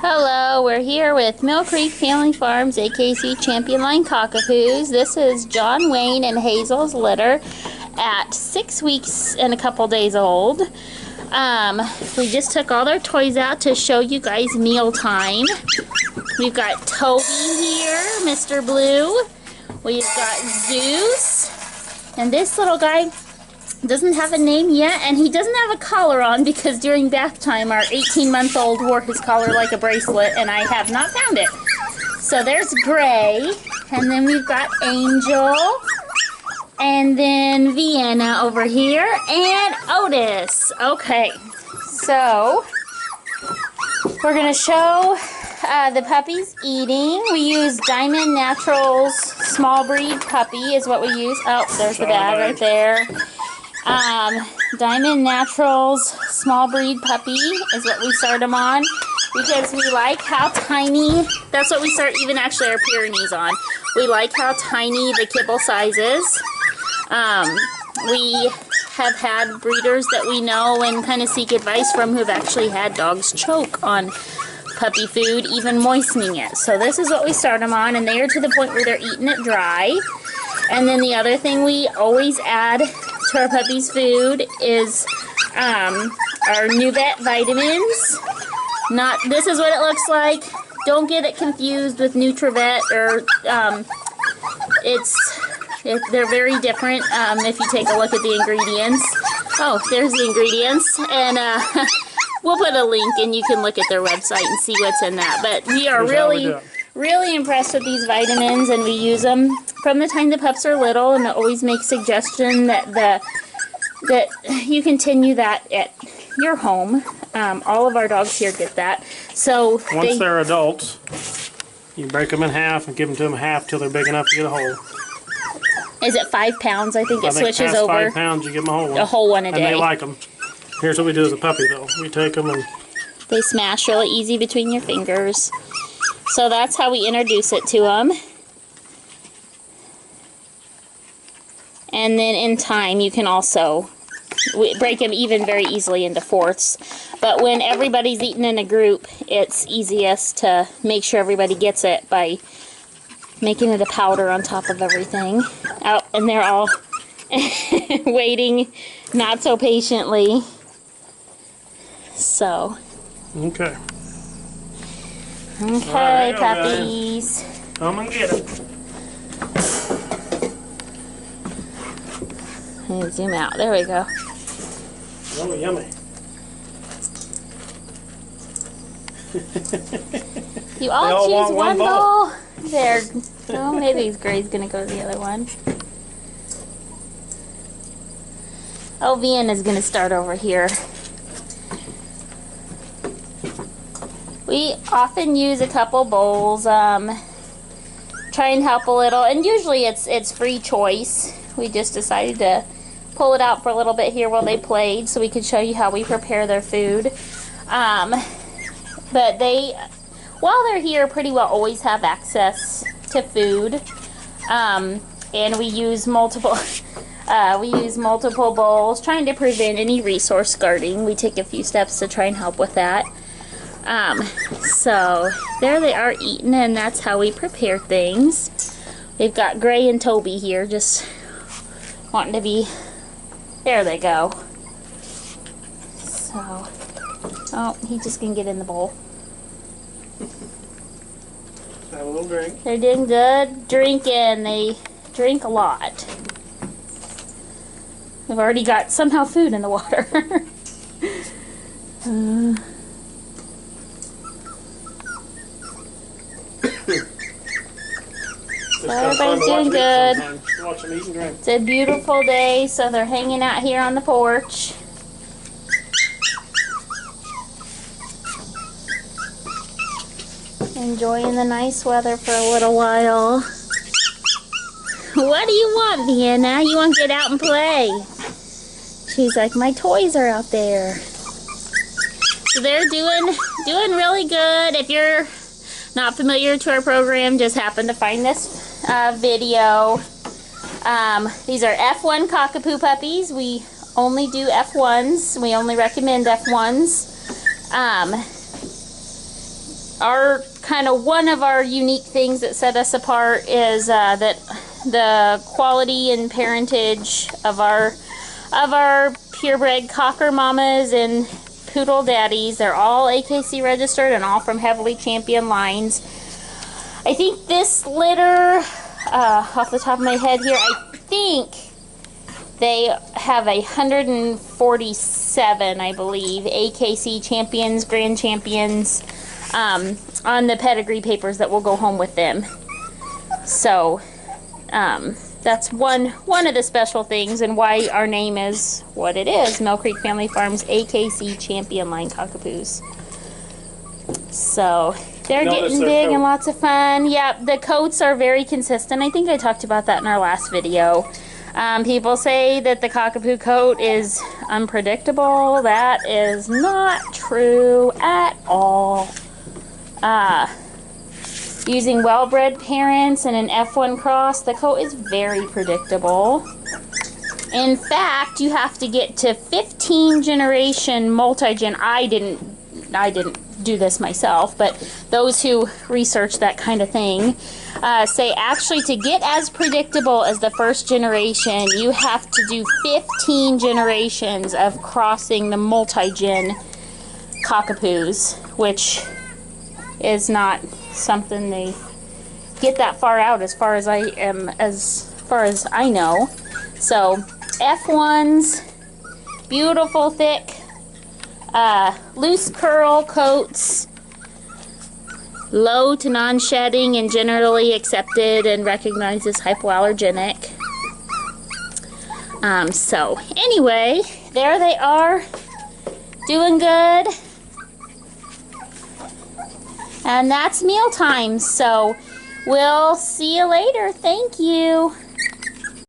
Hello, we're here with Mill Creek Family Farms AKC Champion Line Cockapoos. This is John Wayne and Hazel's litter at 6 weeks and a couple days old. We just took all their toys out to show you guys meal time. We've got Toby here, Mr. Blue. We've got Zeus. And this little guy doesn't have a name yet, and he doesn't have a collar on because during bath time our 18-month-old wore his collar like a bracelet, and I have not found it. So there's Gray, and then we've got Angel, and then Vienna over here, and Otis. Okay, so we're going to show the puppies eating. We use Diamond Naturals small breed puppy is what we use. Oh, there's the bag right there. Diamond Naturals small breed puppy is what we start them on because we like how tiny, that's what we start even actually our Pyrenees on. We like how tiny the kibble size is. We have had breeders that we know and kind of seek advice from who've actually had dogs choke on puppy food, even moistening it. So this is what we start them on, and they are to the point where they're eating it dry. And then the other thing we always add to our puppies' food is our new vet vitamins. This is what it looks like. Don't get it confused with Nutrivet or they're very different if you take a look at the ingredients. Oh, there's the ingredients, and we'll put a link and you can look at their website and see what's in that. But we are really impressed with these vitamins, and we use them from the time the pups are little, and I always make suggestion that you continue that at your home. All of our dogs here get that. So once they're adults, you break them in half and give them to them half till they're big enough to get a whole. Is it 5 pounds? I think it switches over. 5 pounds, you give them a whole one. A whole one a day. And they like them. Here's what we do as a puppy, though. We take them and they smash really easy between your fingers. So that's how we introduce it to them. And then in time, you can also break them even very easily into fourths. But when everybody's eating in a group, it's easiest to make sure everybody gets it by making it a powder on top of everything. Oh, and they're all waiting not so patiently. So. Okay. Okay, puppies. Come and get it. Let me zoom out. There we go. Oh, yummy. You all choose one bowl. There. Oh, maybe Gray's going to go to the other one. Oh, Vienna's going to start over here. We often use a couple bowls, try and help a little, and usually it's free choice. We just decided to pull it out for a little bit here while they played so we could show you how we prepare their food. But they, while they're here, pretty well always have access to food, and we use multiple bowls, trying to prevent any resource guarding. We take a few steps to try and help with that. So there they are eating, and that's how we prepare things. We've got Gray and Toby here just wanting to be, there they go. So, oh, he's just gonna get in the bowl. Have a little drink. They're doing good drinking. They drink a lot. We've already got somehow food in the water. So everybody's doing good. Watch them eat and drink. It's a beautiful day, so they're hanging out here on the porch. Enjoying the nice weather for a little while. What do you want, Vienna? You want to get out and play? She's like, my toys are out there. So they're doing really good. If you're not familiar to our program, just happen to find this video. These are F1 Cockapoo puppies. We only do F1s. We only recommend F1s. our kind of one of our unique things that set us apart is that the quality and parentage of our purebred cocker mamas and poodle daddies, they're all AKC registered and all from heavily championed lines. I think this litter, off the top of my head here, I think they have 147, I believe, AKC champions, grand champions, on the pedigree papers that will go home with them. So, that's one of the special things and why our name is what it is, Mill Creek Family Farms AKC Champion Line Cockapoos. So, they're getting big and lots of fun. Yep, the coats are very consistent. I think I talked about that in our last video. People say that the Cockapoo coat is unpredictable. That is not true at all. Using well-bred parents and an F1 cross, the coat is very predictable. In fact, you have to get to 15 generation multi-gen. I didn't do this myself, but those who research that kind of thing say actually to get as predictable as the first generation, you have to do 15 generations of crossing the multi-gen Cockapoos, which is not something they get that far out as far as I know. So F1s, beautiful thick loose curl coats, low to non-shedding and generally accepted and recognized as hypoallergenic. So anyway, there they are, doing good. And that's meal time, so we'll see you later. Thank you.